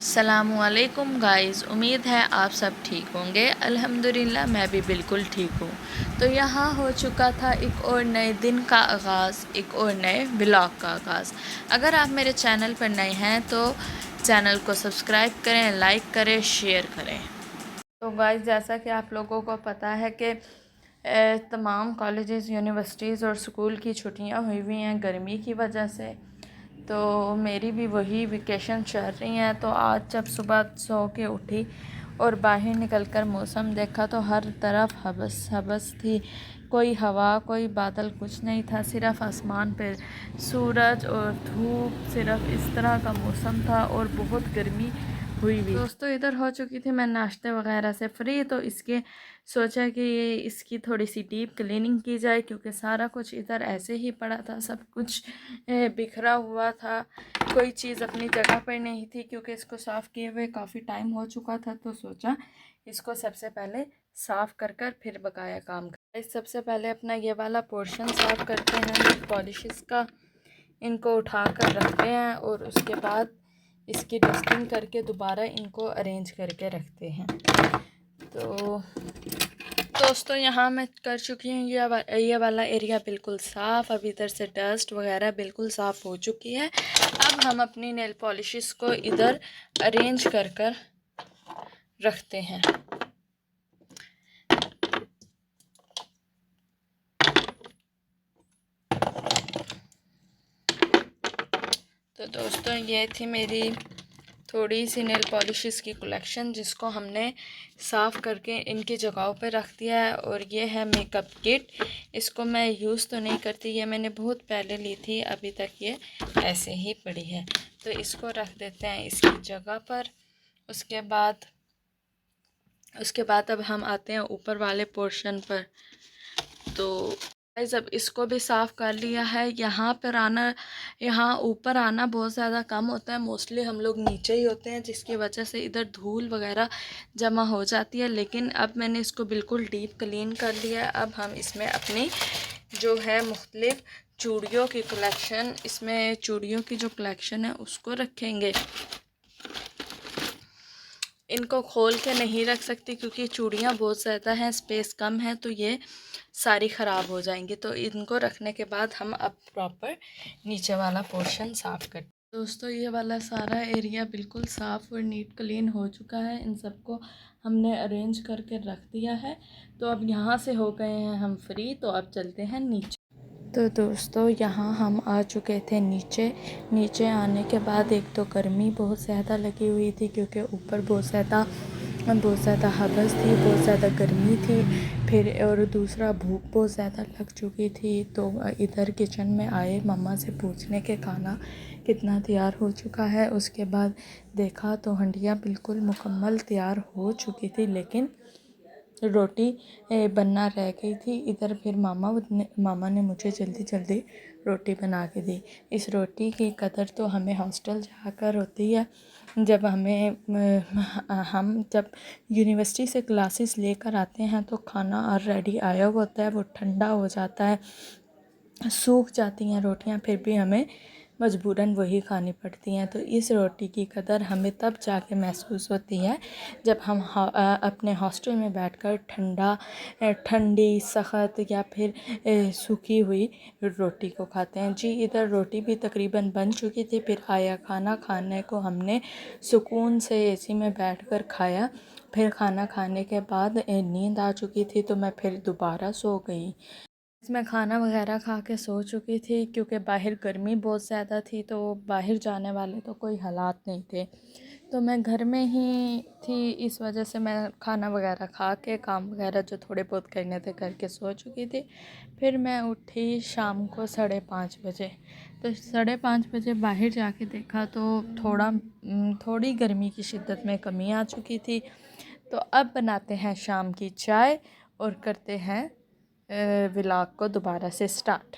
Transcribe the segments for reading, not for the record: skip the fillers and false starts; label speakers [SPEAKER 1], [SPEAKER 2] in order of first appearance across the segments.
[SPEAKER 1] अस्सलामुअलैकुम गाइस, उम्मीद है आप सब ठीक होंगे। अल्हम्दुलिल्लाह मैं भी बिल्कुल ठीक हूँ। तो यहाँ हो चुका था एक और नए दिन का आगाज़, एक और नए व्लॉग का आगाज़। अगर आप मेरे चैनल पर नए हैं तो चैनल को सब्सक्राइब करें, लाइक करें, शेयर करें। तो गाइस, जैसा कि आप लोगों को पता है कि तमाम कॉलेजेस, यूनिवर्सिटीज़ और स्कूल की छुट्टियाँ हुई हुई हैं गर्मी की वजह से। तो मेरी भी वही वेकेशन चल रही हैं। तो आज जब सुबह सो के उठी और बाहर निकलकर मौसम देखा तो हर तरफ हबस हबस थी। कोई हवा, कोई बादल, कुछ नहीं था। सिर्फ़ आसमान पे सूरज और धूप, सिर्फ इस तरह का मौसम था और बहुत गर्मी हुई हुई। दोस्तों, इधर हो चुकी थी मैं नाश्ते वगैरह से फ्री, तो इसके सोचा कि ये इसकी थोड़ी सी डीप क्लीनिंग की जाए, क्योंकि सारा कुछ इधर ऐसे ही पड़ा था, सब कुछ बिखरा हुआ था, कोई चीज़ अपनी जगह पर नहीं थी। क्योंकि इसको साफ़ किए हुए काफ़ी टाइम हो चुका था, तो सोचा इसको सबसे पहले साफ़ कर कर फिर बकाया काम कर। सबसे पहले अपना ये वाला पोर्शन साफ़ करते हैं पॉलिशेस का, इनको उठा कर रखते हैं और उसके बाद इसकी डस्टिंग करके दोबारा इनको अरेंज करके रखते हैं। तो दोस्तों, यहाँ मैं कर चुकी हूँ ये वाला एरिया बिल्कुल साफ़। अब इधर से डस्ट वगैरह बिल्कुल साफ़ हो चुकी है। अब हम अपनी नेल पॉलिशेस को इधर अरेंज कर कर रखते हैं। तो दोस्तों, ये थी मेरी थोड़ी सी नेल पॉलिशेस की कलेक्शन, जिसको हमने साफ़ करके इनकी जगहों पे रख दिया है। और ये है मेकअप किट। इसको मैं यूज़ तो नहीं करती, ये मैंने बहुत पहले ली थी, अभी तक ये ऐसे ही पड़ी है। तो इसको रख देते हैं इसकी जगह पर। उसके बाद अब हम आते हैं ऊपर वाले पोर्शन पर। तो जब इसको भी साफ़ कर लिया है, यहाँ ऊपर आना बहुत ज़्यादा कम होता है। मोस्टली हम लोग नीचे ही होते हैं, जिसकी वजह से इधर धूल वगैरह जमा हो जाती है। लेकिन अब मैंने इसको बिल्कुल डीप क्लीन कर लिया है। अब हम इसमें अपनी जो है मुख्तलिफ़ चूड़ियों की कलेक्शन, इसमें चूड़ियों की जो कलेक्शन है उसको रखेंगे। इनको खोल के नहीं रख सकती क्योंकि चूड़ियाँ बहुत ज़्यादा हैं, स्पेस कम है, तो ये सारी ख़राब हो जाएंगी। तो इनको रखने के बाद हम अब प्रॉपर नीचे वाला पोर्शन साफ़ करते हैं। दोस्तों, ये वाला सारा एरिया बिल्कुल साफ़ और नीट क्लीन हो चुका है। इन सबको हमने अरेंज करके रख दिया है। तो अब यहाँ से हो गए हैं हम फ्री, तो अब चलते हैं नीचे। तो दोस्तों, यहाँ हम आ चुके थे नीचे आने के बाद एक तो गर्मी बहुत ज़्यादा लगी हुई थी, क्योंकि ऊपर बहुत ज़्यादा हवस थी, बहुत ज़्यादा गर्मी थी। फिर और दूसरा भूख बहुत ज़्यादा लग चुकी थी। तो इधर किचन में आए मम्मा से पूछने के खाना कितना तैयार हो चुका है। उसके बाद देखा तो हंडिया बिल्कुल मुकम्मल तैयार हो चुकी थी, लेकिन रोटी बनना रह गई थी। इधर फिर मामा ने मुझे जल्दी जल्दी रोटी बना के दी। इस रोटी की कदर तो हमें हॉस्टल जाकर होती है। जब हम जब यूनिवर्सिटी से क्लासेस लेकर आते हैं तो खाना ऑलरेडी आया होता है, वो ठंडा हो जाता है, सूख जाती हैं रोटियां, फिर भी हमें मजबूरन वही खानी पड़ती हैं। तो इस रोटी की कदर हमें तब जाके महसूस होती है जब हम अपने हॉस्टल में बैठकर ठंडी सख्त या फिर सूखी हुई रोटी को खाते हैं। जी, इधर रोटी भी तकरीबन बन चुकी थी। फिर आया खाना खाने को, हमने सुकून से एसी में बैठकर खाया। फिर खाना खाने के बाद नींद आ चुकी थी, तो मैं फिर दोबारा सो गई। मैं खाना वगैरह खा के सो चुकी थी, क्योंकि बाहर गर्मी बहुत ज़्यादा थी, तो बाहर जाने वाले तो कोई हालात नहीं थे। तो मैं घर में ही थी, इस वजह से मैं खाना वगैरह खा के काम वगैरह जो थोड़े बहुत करने थे करके सो चुकी थी। फिर मैं उठी शाम को 5:30 बजे। तो 5:30 बजे बाहर जाके देखा तो थोड़ी गर्मी की शिद्दत में कमी आ चुकी थी। तो अब बनाते हैं शाम की चाय और करते हैं व्लॉग को दोबारा से स्टार्ट।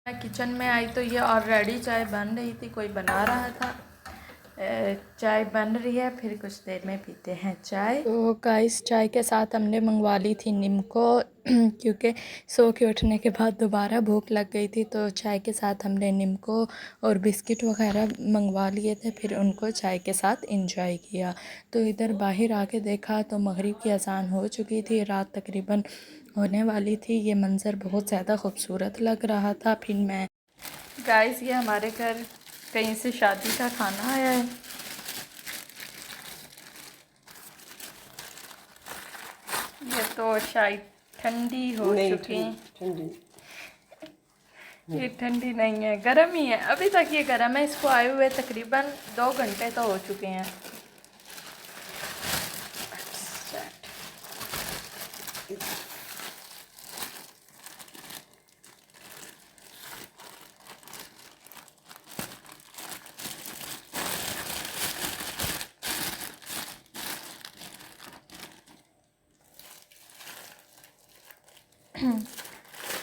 [SPEAKER 1] मैं किचन में आई तो ये ऑलरेडी चाय बन रही थी, कोई बना रहा था। चाय बन रही है, फिर कुछ देर में पीते हैं चाय। तो गाइस चाय के साथ हमने मंगवा ली थी निम्को क्योंकि सो के उठने के बाद दोबारा भूख लग गई थी, तो चाय के साथ हमने निम्को और बिस्किट वगैरह मंगवा लिए थे, फिर उनको चाय के साथ इंजॉय किया। तो इधर बाहर आके देखा तो मगरिब की अज़ान हो चुकी थी, रात तकरीबन होने वाली थी। ये मंज़र बहुत ज़्यादा खूबसूरत लग रहा था। फिर मैं गाइस ये हमारे घर कहीं से शादी का खाना आया है। ये तो शायद ठंडी हो चुकी है।
[SPEAKER 2] ठंडी
[SPEAKER 1] ये ठंडी नहीं है, गर्म ही है। अभी तक ये गर्म है। इसको आए हुए तकरीबन 2 घंटे तो हो चुके हैं।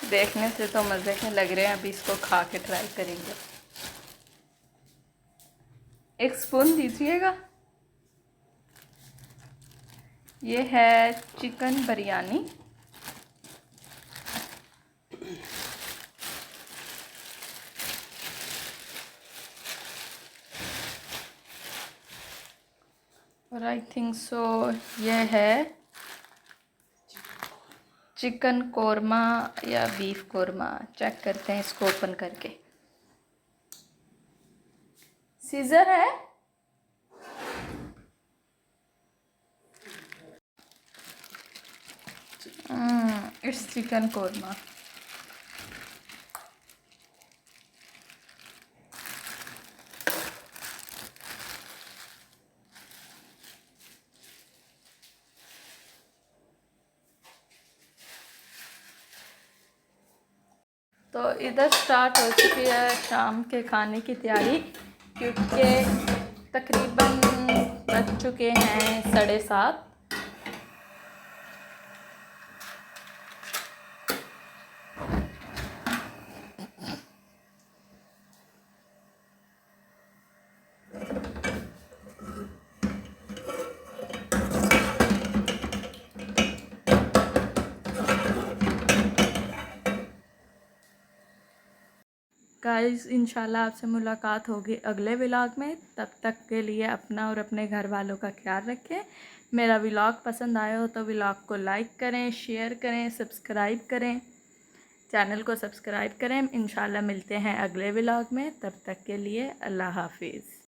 [SPEAKER 1] देखने से तो मज़े के लग रहे हैं, अभी इसको खा के ट्राई करेंगे। एक स्पून दीजिएगा। ये है चिकन बिरयानी। और आई थिंक सो ये है चिकन कोरमा या बीफ कोरमा। चेक करते हैं इसको ओपन करके। सीजर है। It's chicken korma. तो इधर स्टार्ट हो चुकी है शाम के खाने की तैयारी, क्योंकि तकरीबन बज चुके हैं 7:30। गाइस इंशाल्लाह आपसे मुलाकात होगी अगले व्लॉग में। तब तक के लिए अपना और अपने घर वालों का ख्याल रखें। मेरा व्लॉग पसंद आया हो तो व्लॉग को लाइक करें, शेयर करें, सब्सक्राइब करें, चैनल को सब्सक्राइब करें। इंशाल्लाह मिलते हैं अगले व्लॉग में। तब तक के लिए अल्लाह हाफिज़।